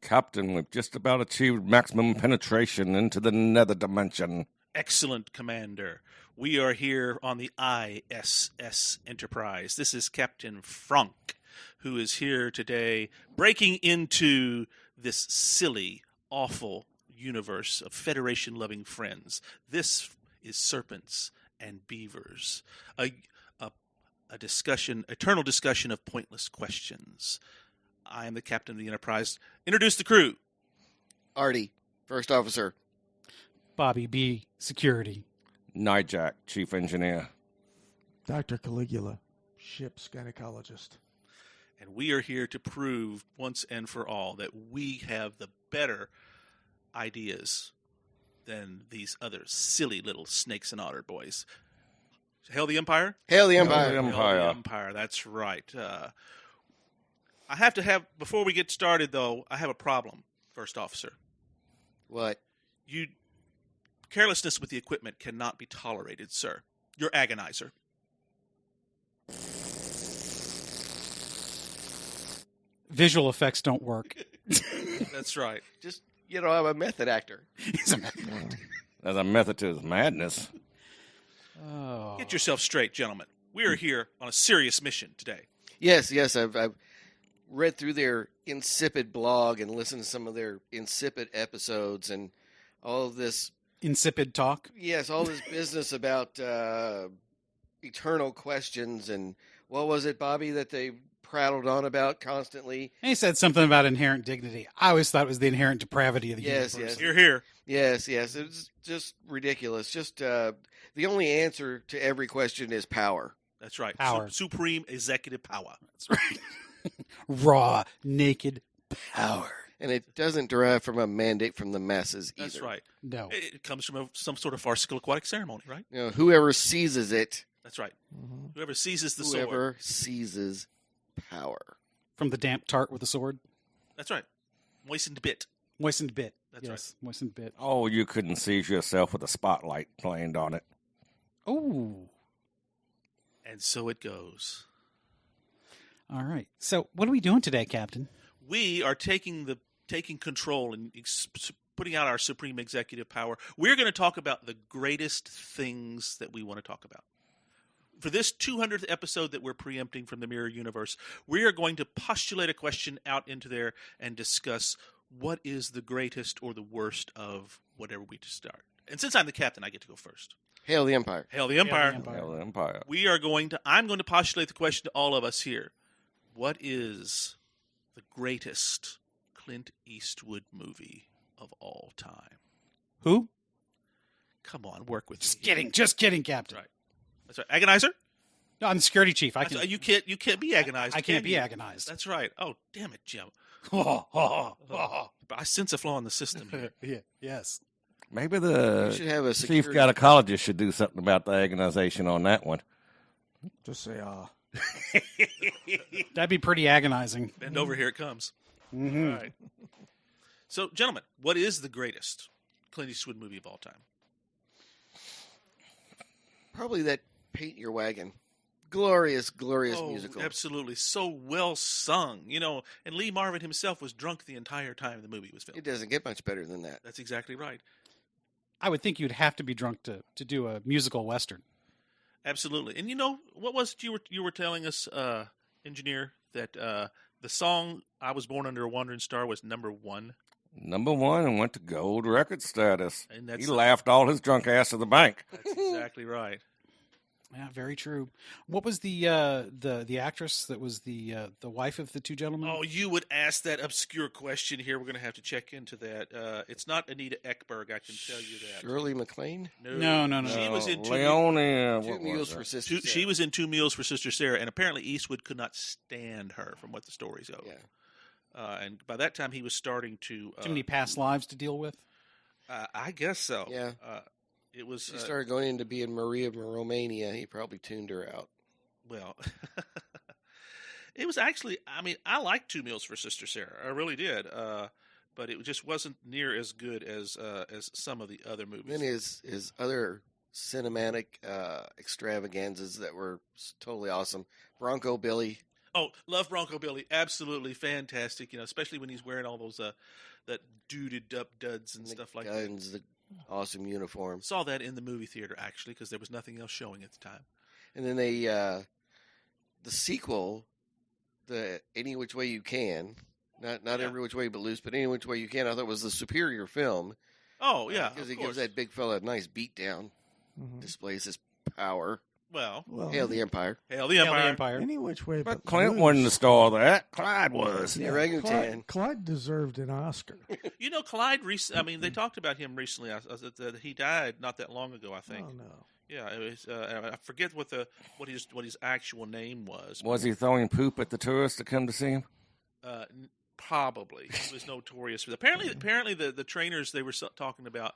Captain, we've just about achieved maximum penetration into the nether dimension. Excellent, Commander. We are here on the ISS Enterprise. This is Captain Frank, who is here today breaking into this silly, awful universe of Federation-loving friends. This is Serpents and Beavers, a discussion, eternal discussion of pointless questions. I am the captain of the Enterprise. Introduce the crew. Artie, first officer. Bobby B, security. Nyjack, chief engineer. Dr. Caligula, ship's gynecologist. And we are here to prove once and for all that we have the better ideas than these other silly little Snakes and Otter boys. Hail the Empire? Hail the Empire. Hail the Empire. Hail the Empire, that's right. I have to have, before we get started, though, I have a problem, first officer. What? Carelessness with the equipment cannot be tolerated, sir. You're agonizer. Visual effects don't work. That's right. Just, I'm a method actor. He's a method. There's a method to his madness. Oh. Get yourself straight, gentlemen. We are here on a serious mission today. Yes, I've read through their insipid blog and listened to some of their insipid episodes and all of this. Insipid talk? Yes, all this business about eternal questions and what was it, Bobby, that they prattled on about constantly? And he said something about inherent dignity. I always thought it was the inherent depravity of the universe. Yes. You're here. Yes. It's just ridiculous. Just the only answer to every question is power. That's right. Power. Supreme executive power. That's right. Raw, naked power. And it doesn't derive from a mandate from the masses either. That's right. No. It comes from some sort of farcical aquatic ceremony, right? Whoever seizes it. That's right. Whoever seizes the Whoever sword. seizes power. From the damp tart with the sword? That's right. Moistened bit. Moistened bit. That's yes, right. Moistened bit. Oh, you couldn't seize yourself with a spotlight planed on it. Oh. And so it goes. All right. So what are we doing today, Captain? We are taking control and putting out our supreme executive power. We're going to talk about the greatest things that we want to talk about. For this 200th episode that we're preempting from the Mirror Universe, we are going to postulate a question out into there and discuss what is the greatest or the worst of whatever we start. And since I'm the captain, I get to go first. Hail the Empire. Hail the Empire. Hail the Empire. I'm going to postulate the question to all of us here. What is the greatest Clint Eastwood movie of all time? Who? Come on, work with me. Just kidding, Captain. That's right. Agonizer? No, I'm the security chief. You can't be agonized. I can't be agonized. That's right. Oh, damn it, Jim. I sense a flaw in the system here. Yeah. Yes. Maybe the should have a chief gynecologist should do something about the agonization on that one. Just say, That'd be pretty agonizing. Bend over, here it comes. Mm-hmm. All right. So, gentlemen, what is the greatest Clint Eastwood movie of all time? Probably that Paint Your Wagon. Glorious musical. Absolutely. So well sung. And Lee Marvin himself was drunk the entire time the movie was filmed. It doesn't get much better than that. That's exactly right. I would think you'd have to be drunk to do a musical Western. Absolutely. And what was it you were telling us, engineer, that the song I Was Born Under a Wandering Star was number one? Number one and went to gold record status. And he laughed all his drunk ass to the bank. That's exactly right. Yeah, very true. What was the actress that was the wife of the two gentlemen? Oh, you would ask that obscure question here. We're going to have to check into that. It's not Anita Ekberg, I can tell you that. Shirley MacLaine? No. She was in Two Meals for Sister Sarah. She was in 2 Meals for Sister Sarah, and apparently Eastwood could not stand her, from what the stories go. Yeah. And by that time, he was starting to... too many past lives to deal with? I guess so. Yeah. It was. She started going into being Maria of Romania. He probably tuned her out. Well, it was actually. I liked 2 Meals for Sister Sarah. I really did. But it just wasn't near as good as some of the other movies. Then his other cinematic extravaganzas that were totally awesome. Bronco Billy. Oh, love Bronco Billy. Absolutely fantastic. Especially when he's wearing all those that duded up duds and stuff like that. Guns, the awesome uniform. Saw that in the movie theater actually because there was nothing else showing at the time. And then the sequel, the Any Which Way You Can, not Every Which Way But Loose, but Any Which Way You Can, I thought was the superior film. Oh yeah, because of it gives that big fella a nice beat down, displays his power. Well, Hail the Empire. Hail the Empire. Hail the Empire. Any which way But but Clint loose. wasn't the star of that. Clyde was. The orangutan. Clyde deserved an Oscar. Clyde. They talked about him recently. He died not that long ago, I think. Oh no. Yeah, it was. I forget what his actual name was. Was he throwing poop at the tourists that come to see him? Probably. He was notorious for that. Apparently, the trainers they were talking about.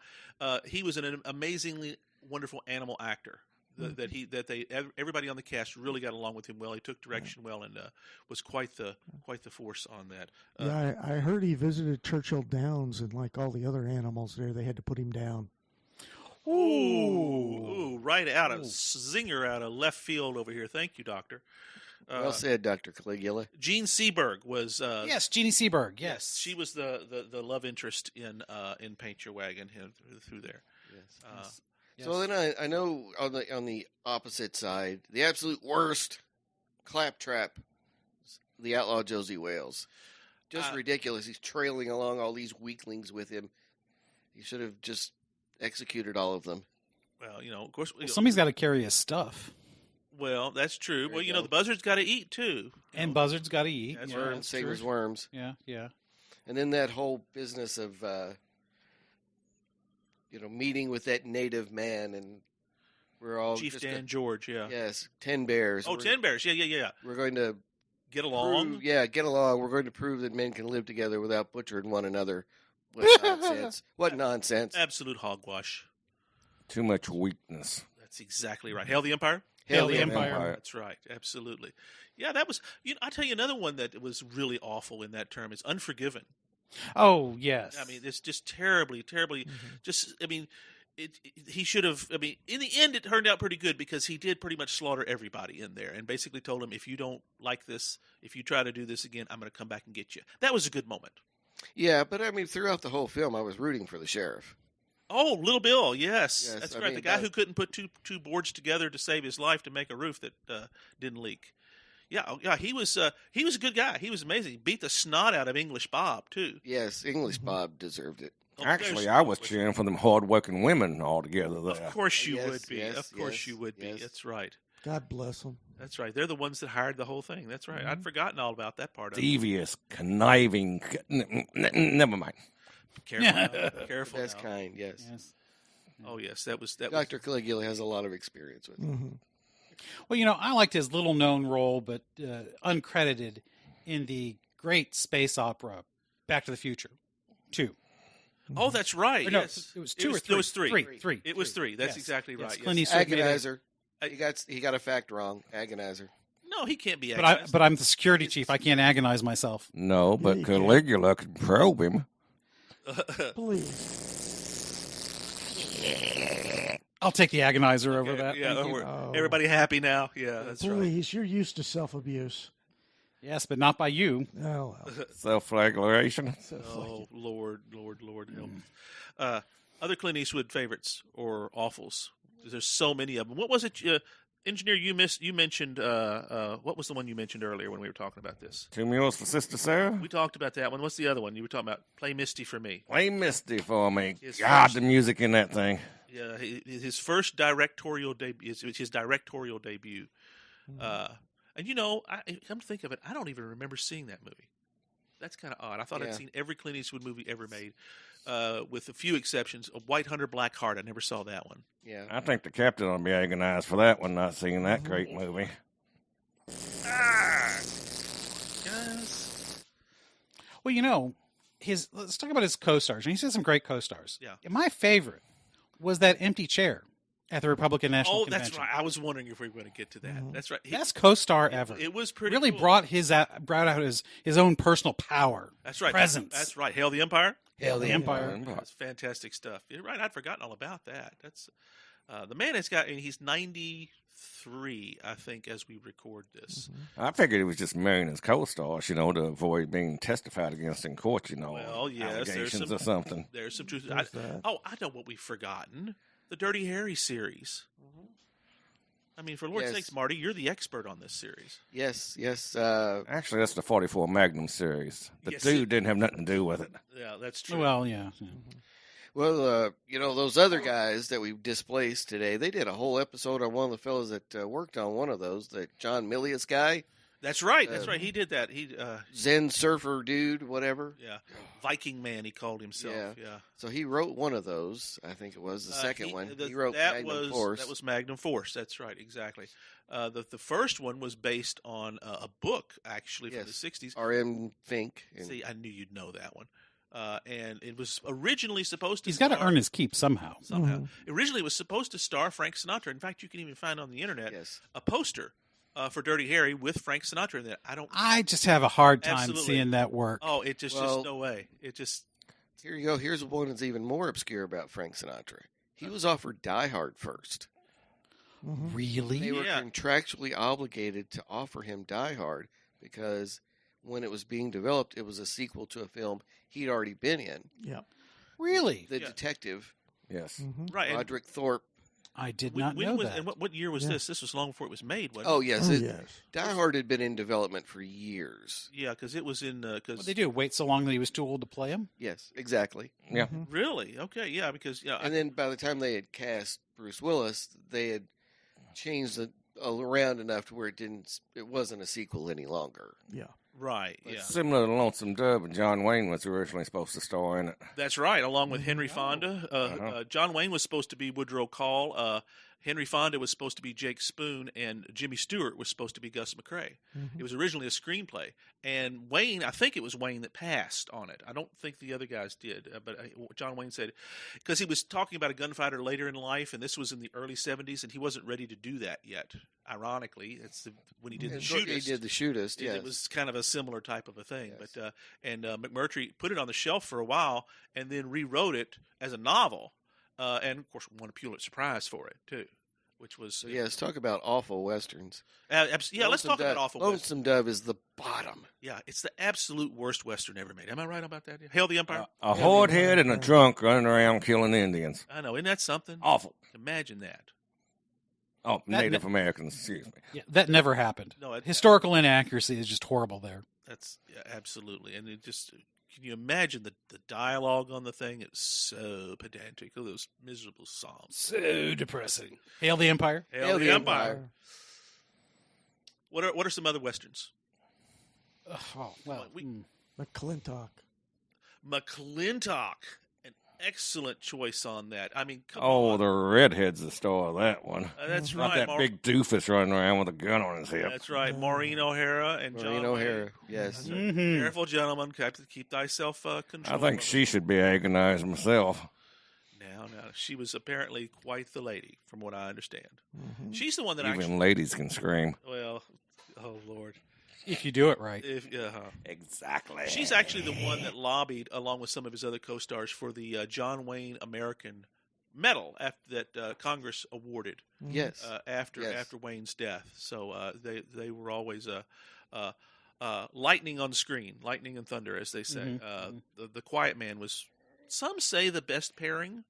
He was an amazingly wonderful animal actor. Everybody on the cast really got along with him well. He took direction well and was quite the force on that. Yeah, I heard he visited Churchill Downs, and like all the other animals there, they had to put him down. Ooh, right out of zinger out of left field over here. Thank you, Doctor. Well said, Dr. Caligula. Jean Seberg was yes, Jeannie Seberg. Yes, she was the love interest in Paint Your Wagon through there. Yes. So then I know on the opposite side, the absolute worst claptrap, the outlaw Josie Wales. Just ridiculous. He's trailing along all these weaklings with him. He should have just executed all of them. Well, of course. Somebody's got to carry his stuff. Well, that's true. There you go. The buzzard's got to eat too. And buzzards got to eat. That's Worms, right. same as worms. Yeah. And then that whole business of, meeting with that native man, and we're all Chief Dan George. Yeah. Yes, 10 bears. Oh, 10 bears. Yeah. We're going to get along. Get along. We're going to prove that men can live together without butchering one another. What nonsense! What nonsense! Absolute hogwash. Too much weakness. That's exactly right. Hail the Empire. Hail the Empire. That's right. Absolutely. Yeah, that was. I'll tell you another one that was really awful in that term is Unforgiven. Oh yes. I mean, it's just terribly. Just, he should have. In the end, it turned out pretty good because he did pretty much slaughter everybody in there, and basically told him, if you don't like this, if you try to do this again, I'm going to come back and get you. That was a good moment. Yeah, but throughout the whole film, I was rooting for the sheriff. Oh, Little Bill, yes. That's I right. mean, The guy who couldn't put two boards together to save his life to make a roof that didn't leak. Yeah, he was a good guy. He was amazing. He beat the snot out of English Bob too. Yes, English Bob deserved it. Actually, I was cheering for them hard-working women altogether there. Of course you Yes, would be. yes, Of course yes, you would be. yes. That's right. God bless them. That's right. They're the ones that hired the whole thing. That's right. I'd forgotten all about that part of it. Devious, conniving. Never mind. Careful now. Careful That's now. kind, yes. Oh, yes. That was. Dr. Caligula has a lot of experience with it. Well, I liked his little-known role, but uncredited in the great space opera Back to the Future 2. Oh, that's right. Or no, yes. it was two or three. It was three. Three. It was three. That's Yes. exactly Yes, right. Clint Yes. Eastwood made it. Agonizer. He got a fact wrong. Agonizer. No, he can't be. But I'm the security chief. I can't agonize myself. No, but Caligula could probe him. Please. I'll take the agonizer over that. Yeah, Thank you. we're everybody happy now. Yeah, that's right. Please, you're used to self-abuse. Yes, but not by you. Oh, well. Self-flagellation. Oh, Lord, help. Other Clint Eastwood favorites or awfuls. There's so many of them. What was it, Engineer? You mentioned. What was the one you mentioned earlier when we were talking about this? 2 mules for Sister Sarah. We talked about that one. What's the other one you were talking about? Play Misty for Me. Play Misty for me. His God, first- the music in that thing. Yeah, his first directorial debut. His directorial debut. And come to think of it, I don't even remember seeing that movie. That's kind of odd. I thought I'd seen every Clint Eastwood movie ever made, with a few exceptions. White Hunter, Black Heart. I never saw that one. Yeah. I think the captain will be agonized for that one, not seeing that great movie. Yes. Well, let's talk about his co-stars. And he's had some great co-stars. Yeah. And my favorite was that empty chair at the Republican National Convention. That's right. I was wondering if we were going to get to that. That's right. Best co-star ever. It was pretty really cool. brought out his own personal power. That's right. Presence. That's right. Hail the Empire. Hail the Empire. That's fantastic stuff. You're right. I'd forgotten all about that. That's The man has got, and he's 93, I think, as we record this. I figured he was just marrying his co-stars, to avoid being testified against in court, Well, yes, allegations or something. There's some truth. There's that. I know what we've forgotten. The Dirty Harry series. I mean, for Lord's Yes. sakes, Marty, you're the expert on this series. Yes. Actually, that's the 44 Magnum series. The Yes, dude didn't have nothing to do with it. Yeah, that's true. Well, yeah. Well, those other guys that we displaced today, they did a whole episode on one of the fellows that worked on one of those, that John Milius guy, That's right. That's right. He did that. He, Zen surfer dude, whatever. yeah, Viking Man. He called himself. Yeah. So he wrote one of those. I think it was the second one. He wrote that Magnum Force. That was Magnum Force. That's right. Exactly. The first one was based on a book actually from the 60s. R.M. Fink. See, I knew you'd know that one. And it was originally supposed to. He's got to earn his keep somehow. Originally, it was supposed to star Frank Sinatra. In fact, you can even find on the internet Yes. a poster for Dirty Harry with Frank Sinatra in there. I just have a hard time Absolutely. seeing that work. Oh, it just no way. It just. Here you go. Here's one that's even more obscure about Frank Sinatra. He was offered Die Hard first. Really? They were Yeah. contractually obligated to offer him Die Hard because when it was being developed, it was a sequel to a film he'd already been in. Yeah. Really? The Yeah. Detective, Yes. Right. and Roderick Thorpe. I did when not know was, that. And what year was Yeah. this? This was long before it was made, wasn't Oh, it? yes. Oh, it- yes. Die Hard had been in development for years. Yeah, because it was in. What did they do? Wait so long that he was too old to play him? Yes, exactly. Yeah. Really? Okay, yeah, because And then by the time they had cast Bruce Willis, they had changed it around enough to where it wasn't a sequel any longer. Yeah. right, yeah, Similar to Lonesome Dove, and John Wayne was originally supposed to star in it. that's right. Along with Henry Fonda, Uh-huh. John Wayne was supposed to be Woodrow Call. Henry Fonda was supposed to be Jake Spoon, and Jimmy Stewart was supposed to be Gus McCrae. It was originally a screenplay, and Wayne, I think it was Wayne that passed on it. I don't think the other guys did, but John Wayne said, because he was talking about a gunfighter later in life, and this was in the early 70s, and he wasn't ready to do that yet. Ironically, when he did the He Shootist. did the Shootist, yes. It was kind of a similar type of a thing, Yes. but McMurtry put it on the shelf for a while, and then rewrote it as a novel, and of course won a Pulitzer Prize for it too, which was So, yes, talk about awful westerns. let's Lonesome talk about Dove- awful Western. Lonesome Dove is the bottom. Yeah, it's the absolute worst Western ever made. Am I right about that? Hail the Empire. A hardhead and a drunk running around killing Indians. I know, isn't that something? Awful. Imagine that. Oh, Native Americans, excuse me. Yeah, that never happened. No, Historical inaccuracy is just horrible there. that's absolutely, and it just. Can you imagine the dialogue on the thing? It's so pedantic. Oh, those miserable psalms. So depressing. Hail the Empire. Hail the Empire. What are some other westerns? Oh, well. McClintock. McClintock, an excellent choice on that. I mean, come Oh, on. the redhead's the star of that one. That's Not right. that big doofus running around with a gun on his hip. That's right. Maureen O'Hara and John Maureen O'Hara, Wayne. yes. Mhm. Careful, gentlemen. Keep thyself control. I think she should be agonized myself. Now, she was apparently quite the lady, from what I understand. She's the one that Even actually. ladies can scream. Well, oh Lord. If you do it right. Exactly. She's actually the one that lobbied, along with some of his other co-stars, for the John Wayne American Medal that Congress awarded Yes. after Wayne's death. So they were always lightning on screen, lightning and thunder, as they say. The Quiet Man was, some say, the best pairing.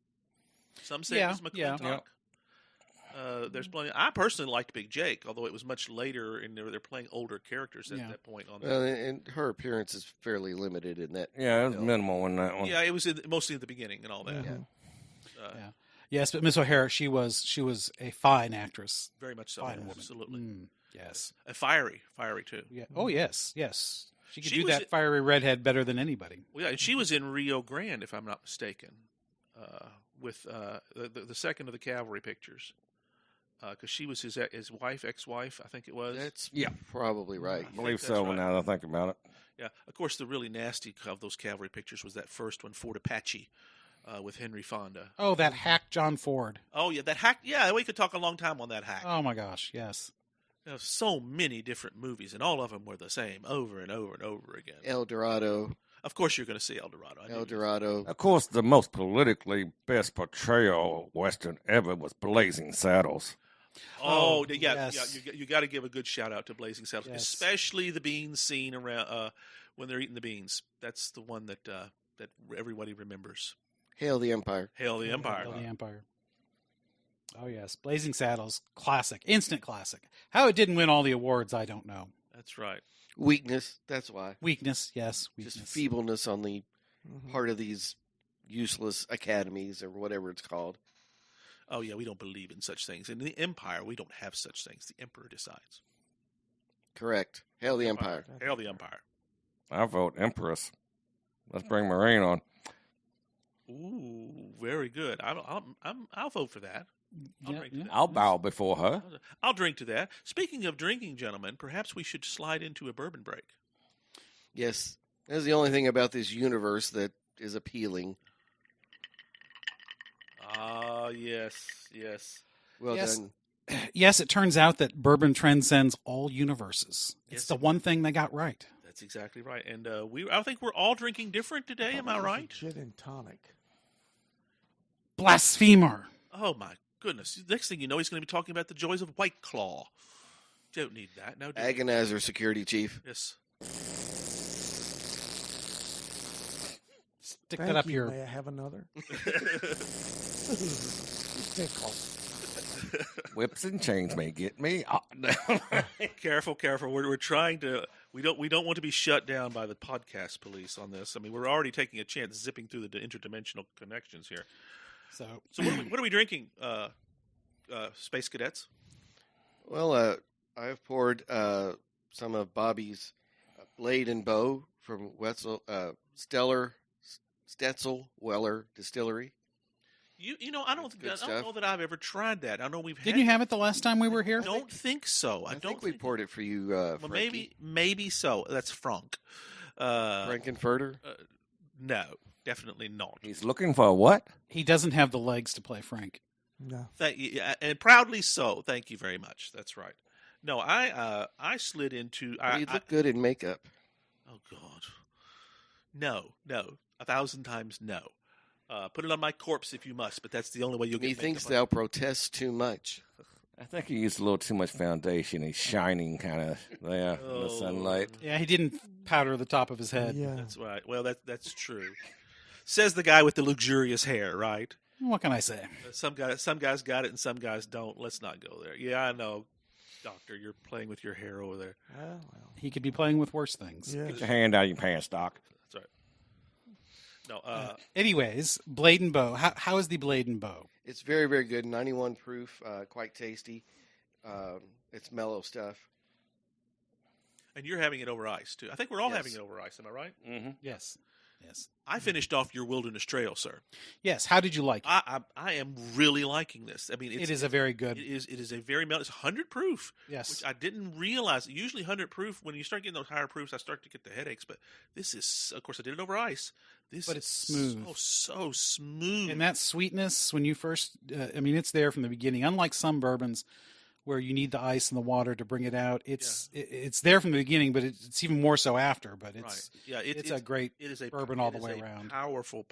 Some say it was McClintock. Yeah. There's plenty. I personally liked Big Jake, although it was much later, and they're playing older characters at Yeah. that point. On Well, and her appearance is fairly limited in that. Yeah, it was minimal in that one. yeah, it was mostly at the beginning and all that. Yeah. Yes, but Miss O'Hara, she was a fine actress. Very much so. Fine woman. Absolutely. Yes. And fiery too. Yeah. Oh, yes. Yes. She could She do was- that fiery redhead better than anybody. Well, yeah, and she was in Rio Grande, if I'm not mistaken, with the second of the Cavalry pictures, because she was his wife, ex-wife, I think it was. That's Yeah. probably right. I believe that's so right. now that I think about it. Yeah, of course, the really nasty of those Cavalry pictures was that first one, Fort Apache, with Henry Fonda. Oh, that hack John Ford. Oh yeah, that hack. Yeah, we could talk a long time on that hack. Oh, my gosh. Yes. So many different movies, and all of them were the same over and over and over again. El Dorado. Of course, you're going to say El Dorado. I knew El you- Dorado. Of course, the most politically best portrayal Western ever was Blazing Saddles. Oh, Oh, yeah, yes. You got to give a good shout out to Blazing Saddles, Yes. especially the beans scene around when they're eating the beans. That's the one that that everybody remembers. Hail the Empire. Hail the Empire. Hail the Empire. Oh yes, Blazing Saddles, classic, instant classic. How it didn't win all the awards, I don't know. That's right. Weakness. That's why. Weakness, yes, weakness. Just feebleness on the Mhm. part of these useless academies or whatever it's called. Oh yeah, we don't believe in such things. In the Empire, we don't have such things. The Emperor decides. Correct. Hail the Empire. Hail the Empire. I vote Empress. Let's bring Marine on. Ooh, very good. I'll vote for that. I'll drink to that. I'll bow before her. I'll drink to that. Speaking of drinking, gentlemen, perhaps we should slide into a bourbon break. Yes. That's the only thing about this universe that is appealing. Ah, yes, yes. Well Yes. done. Yes, it turns out that bourbon transcends all universes. It's Yes, the one thing they got right. That's exactly right. And I think we're all drinking different today. Am I It's a right? Gin and tonic. Blasphemer. Oh my goodness! Next thing you know, he's going to be talking about the joys of White Claw. Don't need that. No. do we? Agonizer, security chief. Yes. Stick Thank that up you. here. May I have another? Tickle. Whips and chains may get me. Oh, no. Careful. We're trying to. We don't want to be shut down by the podcast police on this. I mean, we're already taking a chance zipping through the interdimensional connections here. So, So what are we drinking, Space Cadets? Well, I've poured some of Bobby's Blade and Bow from Stetzel Weller Distillery. You know, I don't That's good know stuff. that I've ever tried that. I know we've didn't you have it the last time we were here? I don't think so. I I don't think we poured it for you, Well, Frankie. maybe so. That's Frank. Frankenfurter. No, definitely not. He's looking for what? He doesn't have the legs to play Frank. No. Thank you, and proudly so. Thank you very much. That's right. No, I slid into. You look good in makeup. Oh God, no, 1,000 times no. Put it on my corpse if you must, but that's the only way you'll get. Methinks makeup on. thou protest too much. I think he used a little too much foundation. He's shining kind of there in the sunlight. Yeah, he didn't powder the top of his head. Yeah. That's right. Well, that's true. Says the guy with the luxurious hair, right? What can I say? Some guys got it, and some guys don't. Let's not go there. Yeah, I know, Doctor. You're playing with your hair over there. Well, He could be playing with worse things. yeah. Get your hand out of your pants, Doc. That's right. No, Anyways, Blade and Bow. How is the Blade and Bow? It's very, very good. 91 proof, quite tasty. It's mellow stuff. and you're having it over ice too. I think we're all Yes. having it over ice. Am I right? Mm-hmm. Yes. Yes. I finished off your Wilderness Trail, sir. Yes. How did you like it? I am really liking this. I mean, It is a very good. It is a very mellow. It's 100 proof, Yes. which I didn't realize. Usually 100 proof. When you start getting those higher proofs, I start to get the headaches. But this is, of course, I did it over ice. This But is it's smooth. so smooth. And that sweetness, when you first, I mean, it's there from the beginning. Unlike some bourbons, where you need the ice and the water to bring it out, it's there from the beginning, but it's even more so after. But it's right. Yeah, it's a great it is a bourbon all it the is way a around. Powerful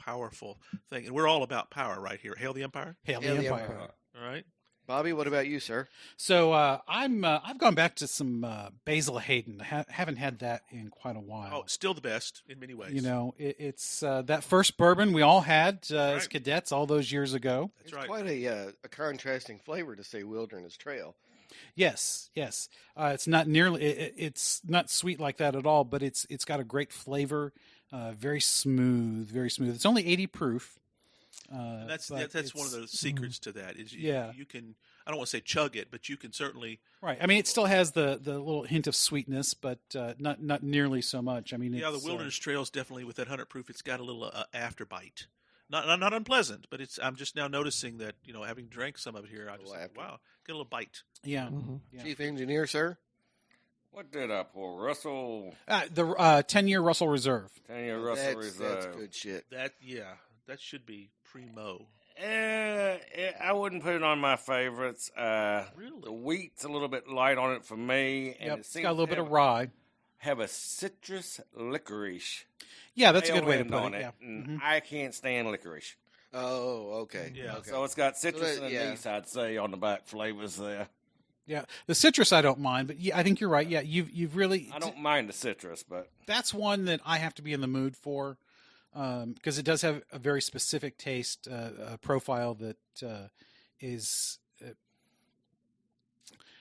thing, and we're all about power right here. Hail the Empire! Hail the Hail the Empire. Empire. All right. Bobby, what about you, sir? So I've gone back to some Basil Hayden. Haven't had that in quite a while. Oh, still the best in many ways. You know, it's that first bourbon we all had as Right. cadets all those years ago. that's It's right. quite a contrasting flavor to say Wilderness Trail. Yes, yes. It's not nearly. It's not sweet like that at all, but it's got a great flavor. Very smooth, very smooth. It's only 80 proof. And that's but one of the it's- secrets to that. Is Yeah. you can. I don't want to say chug it, but you can certainly. Right. I mean, it still has the little hint of sweetness, but not nearly so much. I mean, Yeah, the it's, Wilderness Trail's definitely with that 100 proof. It's got a little afterbite. Not unpleasant, but it's. I'm just now noticing that having drank some of it here, I just little think, after. wow, get a little bite. Yeah. Mhm. Yeah. Chief Engineer, sir? What did I pour? Russell, The 10-year Russell Reserve. 10-year Russell That's Reserve. good shit. That should be primo. I wouldn't put it on my favorites. The Really? wheat's a little bit light on it for me. And Yep. it It's seems got a little to bit have of rye. have a citrus licorice. Yeah, that's a good tail way to end put on it. it. Yeah. And Mhm. I can't stand licorice. Oh, okay. Yeah. Okay. So it's got citrus that- and yeah. anise, I'd say, on the back flavors there. Yeah, the citrus I don't mind, but yeah, I think you're right. Yeah, you've really I don't mind the citrus, but that's one that I have to be in the mood for because it does have a very specific taste profile that is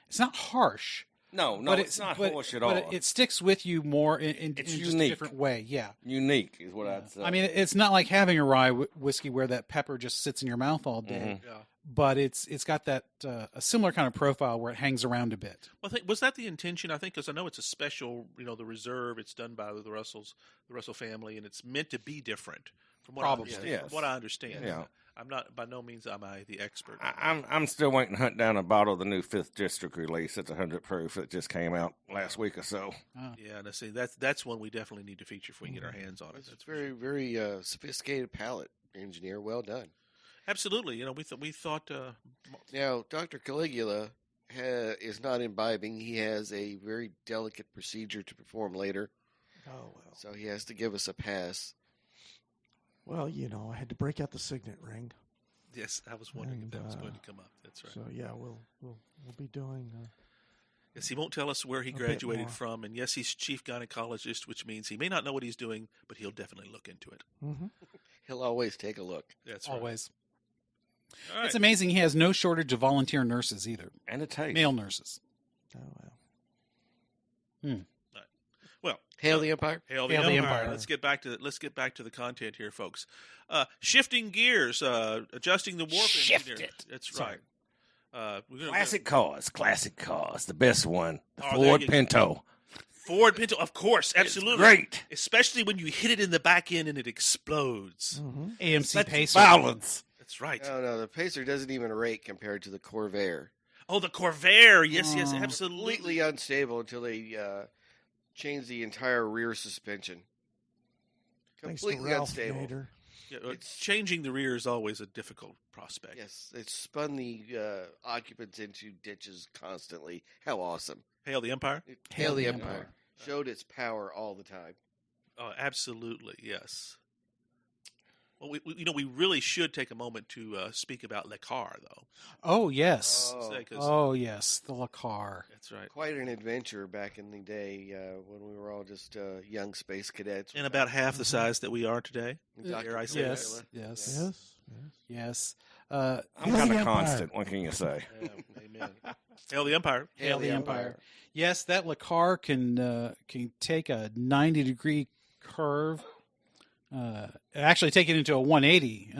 it's not harsh. no, but it's not but, harsh at but all. it sticks with you more in It's just a unique. different way. Yeah. Unique is what I'd say. I mean, it's not like having a rye whiskey where that pepper just sits in your mouth all day, Yeah. but it's got that a similar kind of profile where it hangs around a bit. Well, was that the intention? I think because I know it's a special, the reserve. It's done by the Russell family, and it's meant to be different. From what I Probably. understand. Yes. From what I understand. Yeah. I'm not by no means am I the expert. I'm still waiting to hunt down a bottle of the new 5th District release. It's 100 proof. That just came out last week or so. Yeah, and I see that's one we definitely need to feature if we can get our hands on it. It's That's very, very sophisticated palate, engineer. Well done. absolutely. We thought. Now, Dr. Caligula is not imbibing. He has a very delicate procedure to perform later, Oh, well. so he has to give us a pass. Well, I had to break out the signet ring. Yes, I was wondering if And, that was going to come up. That's right. So, yeah, we'll be doing... Yes, he won't tell us where he bit graduated more. from, and yes, he's chief gynecologist, which means he may not know what he's doing, but he'll definitely look into it. Mhm. He'll always take a look. That's right. Always. All right. It's amazing he has no shortage of volunteer nurses either, And a taste. male nurses. Oh, well. Well, Hail the Empire. Hail the Hail the Empire. Empire. Let's get back to the content here, folks. Shifting gears, adjusting the warp Shift engineer. it. That's Sorry. right. We're gonna Classic cars. The best one. The Oh, there Ford you- Pinto. Ford Pinto, of course, absolutely. It's great. Especially when you hit it in the back end and it explodes. Mhm. AMC Such Pacer. balance. That's right. No, the Pacer doesn't even rate compared to the Corvair. Oh, the Corvair. Yes, Oh. absolutely. Completely unstable until they change the entire rear suspension. Thanks to Completely Ralph unstable. Nader. Yeah, It's- changing the rear is always a difficult prospect. Yes, it spun the occupants into ditches constantly. How awesome! Hail the Empire. Hail the Empire. Showed its power all the time. Oh, absolutely, yes. Well, we really should take a moment to speak about Le Car, though. Oh yes. Oh, Say, 'cause- Oh yes, the Lacar. That's right. quite an adventure back in the day when we were all just young space cadets. And about half the size that we are today. Dr. Dare I say Yes, Caligula. yes, Yes. yes. I'm Hail kind the of Empire. constant. What can you say? Yeah, amen. Hail the Empire. Hail the Empire. Yes, that Lacar can take a 90-degree curve, actually take it into a 180,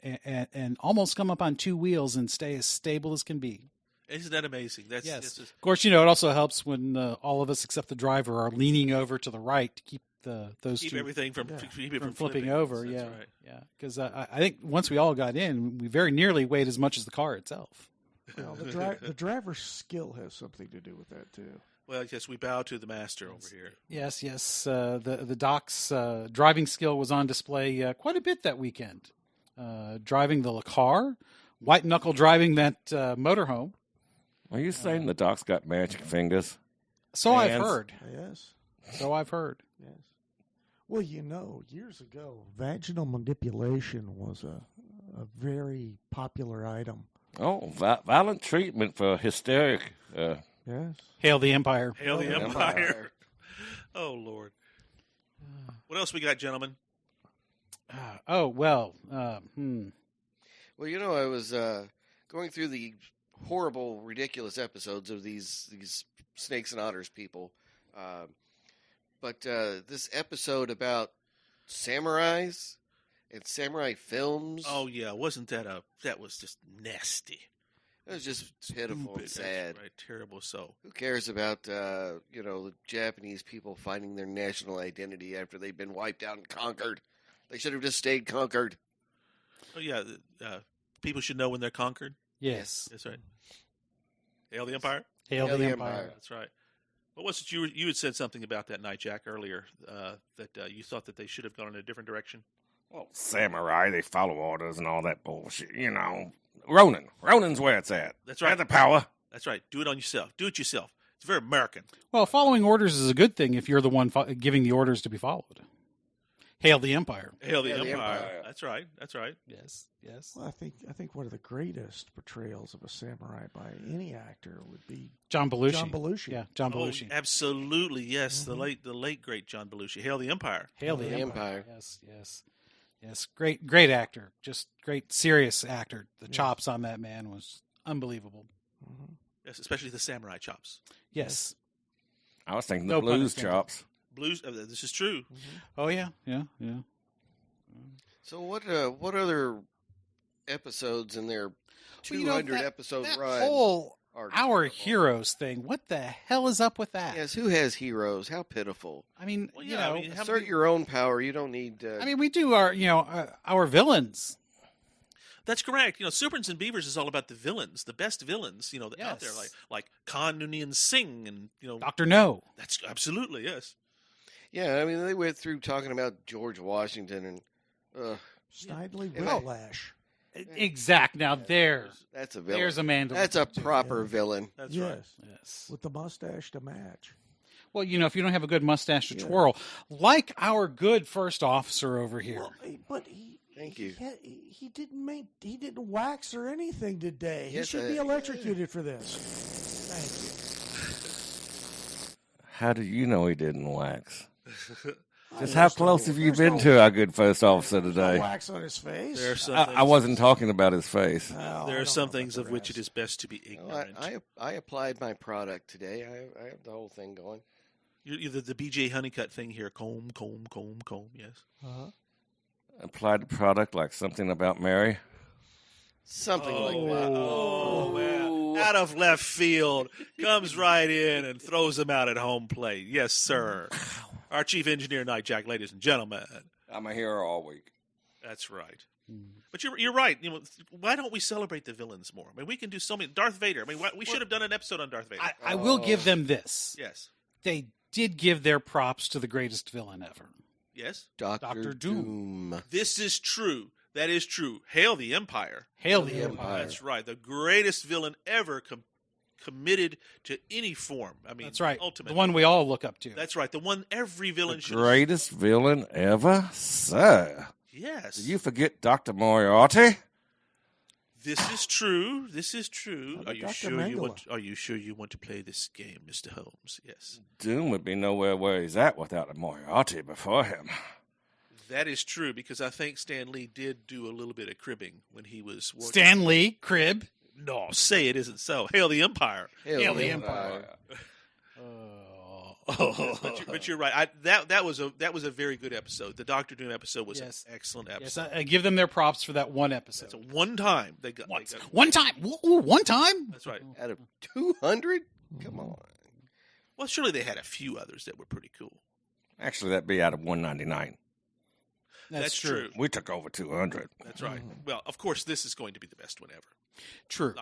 and almost come up on two wheels and stay as stable as can be. Isn't that amazing? That's Yes. that's just- Of course, it also helps when all of us except the driver are leaning over to the right to keep those keep two everything from Yeah. keep it from from flipping over. That's Yeah, right. yeah. Because I think once we all got in, we very nearly weighed as much as the car itself. Well, the driver's skill has something to do with that, too. Well, yes, we bow to the master over here. Yes, yes. The doc's driving skill was on display quite a bit that weekend. Driving the Lacar, white knuckle driving that motorhome. Are you saying the doc's got magic fingers? So I've Hands. heard. Yes. So I've heard. Yes. Well, years ago, vaginal manipulation was a very popular item. Oh, violent treatment for hysteric. Yes. Hail the Empire. Hail the Hail the Empire. Empire. Oh Lord. What else we got, gentlemen? Oh well. Well, I was going through the horrible, ridiculous episodes of these Snakes and Otters people, but this episode about samurais and samurai films, Oh yeah, wasn't that was just nasty. it was just pitiful and Stupid. sad. That's right, terrible. So Who cares about the Japanese people finding their national identity after they've been wiped out and conquered? They should have just stayed conquered. oh yeah, people should know when they're conquered. Yes. That's right. Hail the Empire. Hail, Hail the the Empire. Empire. That's right. What was it you had said something about that night, Jack, earlier that you thought that they should have gone in a different direction? Well, samurai, they follow orders and all that bullshit. Ronin's where it's at. That's They right. have the power. That's right. Do it on yourself. Do it yourself. It's very American. Well, following orders is a good thing if you're the one giving the orders to be followed. Hail the Empire. Hail the Hail the Empire. Empire. That's right. That's right. Yes, yes. Well, I think one of the greatest portrayals of a samurai by any actor would be John Belushi. John Belushi. Yeah, John Oh, Belushi. absolutely. Yes, the late great John Belushi. Hail the Empire. Hail the the Empire. Empire. Yes, yes. Yes, great actor. Just great serious actor. The chops on that man was unbelievable. Mm-hmm. Yes, especially the samurai chops. Yes. I was thinking No the pun blues intended. chops. Blues. This is true. Oh yeah, yeah. So what other episodes in their Well, you know, 200 episode that run whole are Our terrible? Heroes thing. What the hell is up with that? Yes, who has heroes? How pitiful. I mean, Well, you yeah, know, I mean, how Assert many- your own power. You don't need. we do our villains. That's correct. Serpents and Beavers is all about the villains, the best villains, out there, Yes. like Khan Noonien Singh, and Dr. No. that's absolutely yes. Yeah, I mean they went through talking about George Washington and Snidely Yeah. Whiplash. Exact. Now there's that's a villain. a man. To That's a look up to. proper Yeah. villain. That's yes. right. Yes. With the mustache to match. Well, if you don't have a good mustache to Yeah. twirl, like our good first officer over here. Well, but he. Thank you. He didn't wax or anything today. Yes, he should be electrocuted for this. Thank How do you know he didn't wax? you. Just how close have you been to our good first officer No today? wax on his face. There are some I things- wasn't talking about his face. No, There I are don't some know things about of which the it is best to be Well, ignorant. I applied my product today. I have the whole thing going. You're the BJ Honeycutt thing here. Comb. Yes. rest. Uh-huh. Applied the product like something about Mary. Something like that. Oh, man. Out of left field. Comes right in and throws him out at home plate. Yes, sir. Our chief engineer, Night Jack, ladies and gentlemen. I'm a hero all week. That's right. But you're right. Why don't we celebrate the villains more? I mean, we can do so many. Darth Vader. I mean, we should have done an episode on Darth Vader. I will give them this. Yes. They did give their props to the greatest villain ever. Yes. Dr. Doom. This is true. That is true. Hail the Empire. Hail the The Empire. Empire. That's right. The greatest villain ever committed to any form. I mean, That's right. Ultimately. The one we all look up to. That's right. The one every villain The should. greatest villain ever? Sir, Yes. did you forget Dr. Moriarty? This is true. This is true. How Are about you Dr. sure Mengele? Are you sure you want to play this game, Mr. Holmes? Yes. Doom would be nowhere where he's at without a Moriarty before him. That is true because I think Stan Lee did do a little bit of cribbing when he was working. Stan Lee, Crib. No, say it isn't so. Hail the Empire. Hail the Empire. But you're right. That was a very good episode. The Doctor Doom episode was Yes. an excellent Yes, episode. I give them their props for that one episode. It's a one time they got. One time. Ooh, one time? That's right. Out of 200? Come on. Well, surely they had a few others that were pretty cool. Actually, that'd be out of 199. That's true. We took over 200. That's right. Well, of course, this is going to be the best one ever. True.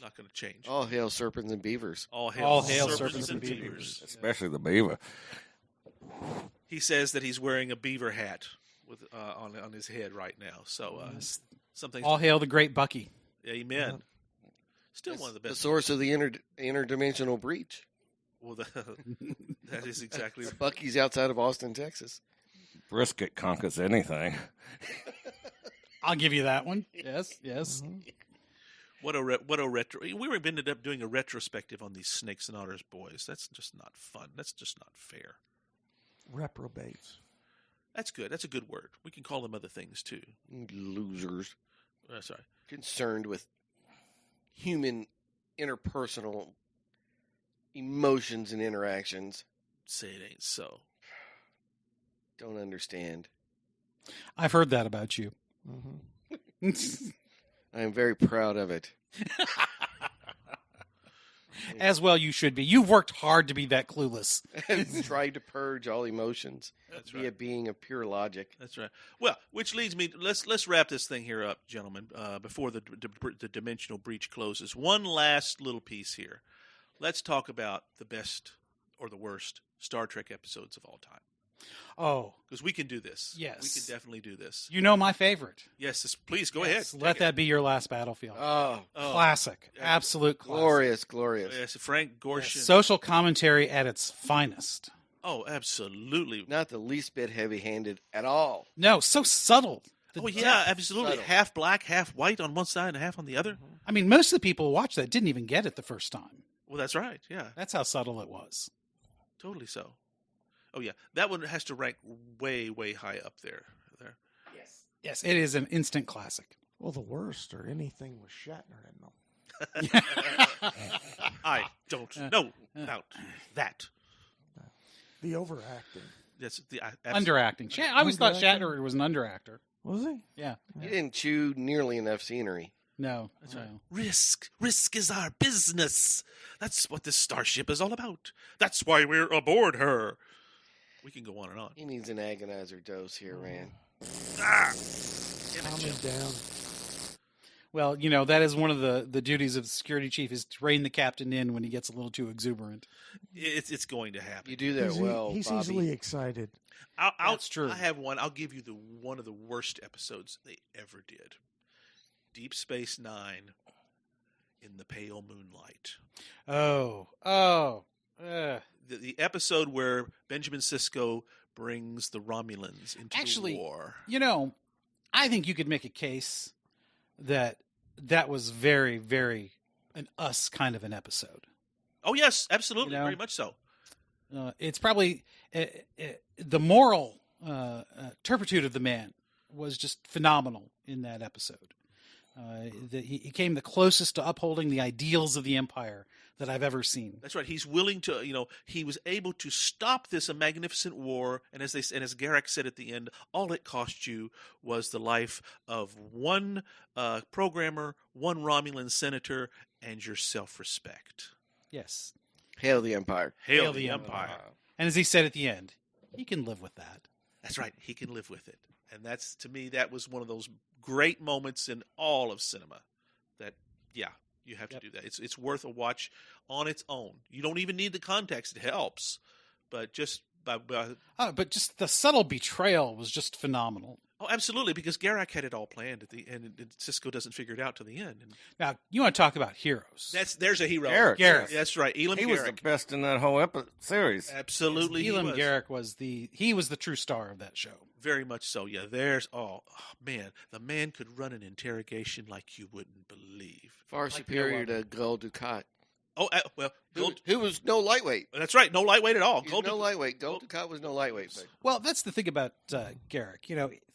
Not gonna change. All hail serpents and beavers. All hail, All hail serpents and beavers. Especially the beaver. He says that he's wearing a beaver hat with on his head right now. So something. All hail the great Bucky. Amen. Still one of the The best. source of the interdimensional breach. Well, that is exactly. Bucky's outside of Austin, Texas. Brisket conquers anything. I'll give you that one. Yes, yes. What a retro. We ended up doing a retrospective on these Snakes and Otters boys. That's just not fun. That's just not fair. Reprobates. That's good. That's a good word. We can call them other things too. Losers. Sorry. Concerned with human interpersonal emotions and interactions. Say it ain't so. Don't understand. I've heard that about you. I am very proud of it. As well you should be. You've worked hard to be that clueless. I've tried to purge all emotions. That's Be right. a being of pure logic. That's right. Well, which leads me. Let's wrap this thing here up, gentlemen. Before the dimensional breach closes, one last little piece here. Let's talk about the best or the worst Star Trek episodes of all time. Oh, Because we can do this. Yes. We can definitely do this. you know my favorite. Yes, please go Yes, ahead. let that be your last battlefield. Oh, Classic. Absolute classic. glorious, glorious. Yes, Frank Gorshin. Yes, social commentary at its finest. Oh, absolutely. Not the least bit heavy-handed at all. No, so subtle. Oh, yeah, absolutely. Subtle. Half black, half white on one side and half on the other. I mean, most of the people who watched that didn't even get it the first time. Well, that's right. Yeah, That's how subtle it was. totally so. Oh, yeah. That one has to rank way, way high up there. Yes, it is an instant classic. Well, the worst or anything with Shatner in them. I don't know about that. The overacting. That's the Underacting. I always thought Underacting? Shatner was an underactor. Was he? Yeah. He didn't chew nearly enough scenery. No. That's right. no. Risk is our business. That's what this starship is all about. That's why we're aboard her. We can go on and on. He needs an agonizer dose here, Rand. Calm him down. Well, that is one of the duties of the security chief is to rein the captain in when he gets a little too exuberant. It's going to happen. You do that well, He's Bobby. easily excited. That's true. I have one. I'll give you one of the worst episodes they ever did. Deep Space Nine in the pale moonlight. The episode where Benjamin Sisko brings the Romulans into Actually, the war. I think you could make a case that was very, very an us kind of an episode. Oh yes, absolutely, You know? very much so. It's probably the moral turpitude of the man was just phenomenal in that episode. He came the closest to upholding the ideals of the Empire that I've ever seen. That's right. He's willing to, he was able to stop this magnificent war. And as Garak said at the end, all it cost you was the life of one programmer, one Romulan senator, and your self-respect. Yes. Hail the Empire. Hail the Empire. And as he said at the end, he can live with that. That's right. He can live with it. And that's, to me, that was one of those great moments in all of cinema that, yeah, you have to do that. It's worth a watch on its own. You don't even need the context. It helps. But just but just the subtle betrayal was just phenomenal. Oh, absolutely, because Garak had it all planned at the end, and Sisko doesn't figure it out to the end. And Now, you want to talk about heroes. there's a hero. Garrick. That's right, Elam He Garrick. was the best in that whole series. Absolutely, Elam he was. Garrick was the true star of that show. Very much so, yeah. Man, the man could run an interrogation like you wouldn't believe. Far superior to Gul Dukat. Oh, well, Who was no lightweight. that's right, no lightweight at all. He was no lightweight. Gul Dukat was no lightweight. But Well, that's the thing about Garrick.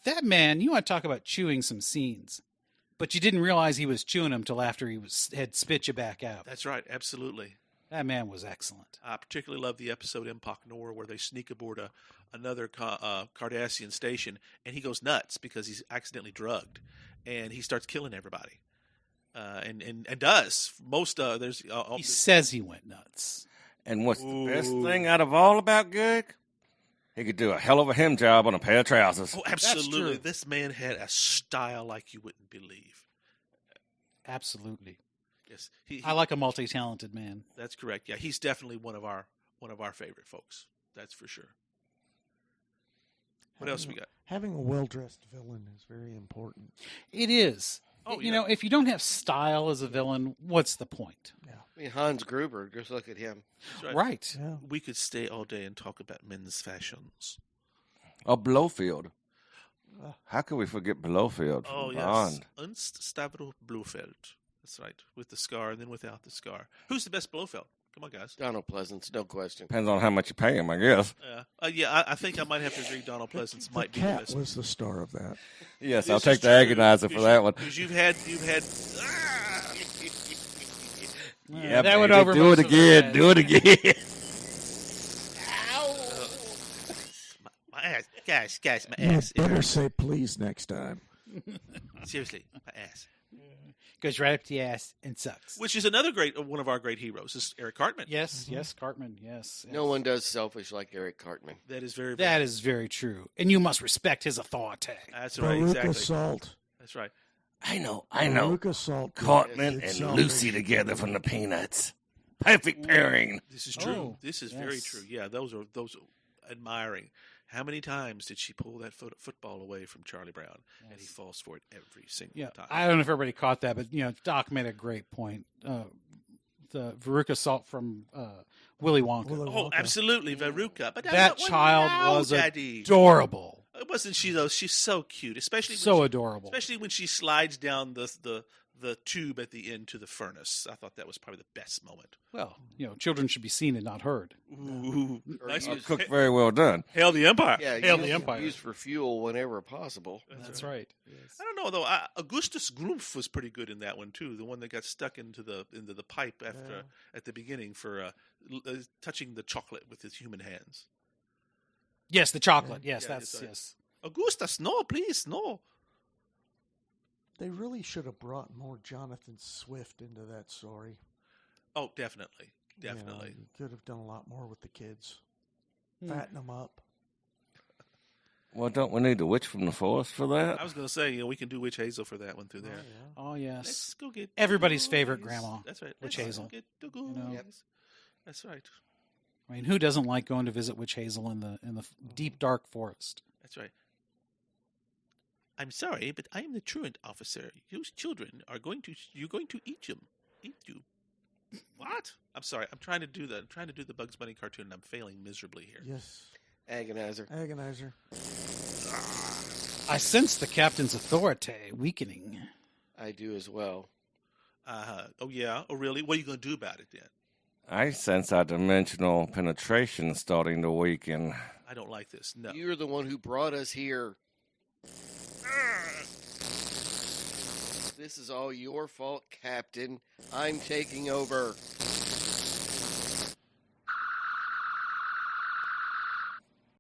That man, you want to talk about chewing some scenes, but you didn't realize he was chewing them till after he had spit you back out. That's right, absolutely. That man was excellent. I particularly love the episode Empok Nor where they sneak aboard another Cardassian station, and he goes nuts because he's accidentally drugged, and he starts killing everybody. And does most there's He says he went nuts. And what's the best thing out of all about Garrick? He could do a hell of a hem job on a pair of trousers. oh, absolutely. true. This man had a style like you wouldn't believe. Absolutely. Yes, I like a multi-talented man. That's correct. Yeah, he's definitely one of our favorite folks. That's for sure. What else we got? Having a well-dressed villain is very important. It is. Oh, You yeah. know, if you don't have style as a villain, what's the point? I mean, Hans Gruber, just look at him. That's Right. Yeah. We could stay all day and talk about men's fashions. Or Blofeld. How could we forget Blofeld from Oh, yes. Bond? Ernst Stavro Blofeld. That's right. With the scar and then without the scar. Who's the best Blofeld? Come on, guys. Donald Pleasance, no question. Depends on how much you pay him, I guess. I think I might have to agree Donald Pleasance might be the the cat best. was the star of that. Yes, This I'll is take the true, agonizer for that one. Because you've had Yeah, that would baby, over do most it of the again. guys. Do it again. my ass. Guys, my You ass. better say please next time. Seriously, my ass. Goes right up the ass and sucks. Which is another one of our great heroes, is Eric Cartman. Yes, yes, Cartman, yes. No one does selfish like Eric Cartman. That is very, That is very true. And you must respect his authority. That's right, Baruch exactly. Assault. That's right. I know. Baruch Assault. Cartman It's and selfish. Lucy together from the Peanuts. Perfect pairing. This is true. Oh, This is very yes. true. Yeah, those are admiring. How many times did she pull that football away from Charlie Brown? Yes. And he falls for it every single Yeah, time. I don't know if everybody caught that, but Doc made a great point. The Veruca salt from Willy Wonka. Oh, absolutely, Veruca. But That child was Daddy. adorable. Wasn't she though? She's so cute, especially Adorable. Especially when she slides down the tube at the end to the furnace. I thought that was probably the best moment. Well, children should be seen and not heard. Ooh, nice. Cooked very well done. Hail the Empire. Yeah, Hail the Empire. Used for fuel whenever possible. That's right. Yes. I don't know though. Augustus Grumpf was pretty good in that one too. The one that got stuck into the pipe at the beginning for touching the chocolate with his human hands. Yes, the chocolate. Yes, Yeah, that's yes. Augustus, no, please, no. They really should have brought more Jonathan Swift into that story. Oh, definitely. Definitely. You could have done a lot more with the kids. Fatten them up. Well, don't we need the witch from the forest for that? I was going to say, we can do Witch Hazel for that one through there. Oh, yes. Let's go get Everybody's the favorite goodies. grandma, That's right. Witch Let's Hazel. go get the goodies. Yep. That's right. I mean, who doesn't like going to visit Witch Hazel in the deep dark forest? That's right. I'm sorry, but I am the truant officer. Those children you're going to eat them. Eat you. What? I'm sorry. I'm trying to do the Bugs Bunny cartoon, and I'm failing miserably here. Yes. Agonizer. I sense the captain's authority weakening. I do as well. Oh, yeah? Oh, really? What are you going to do about it, then? I sense our dimensional penetration starting to weaken. I don't like this. No. You're the one who brought us here. This is all your fault, Captain. I'm taking over.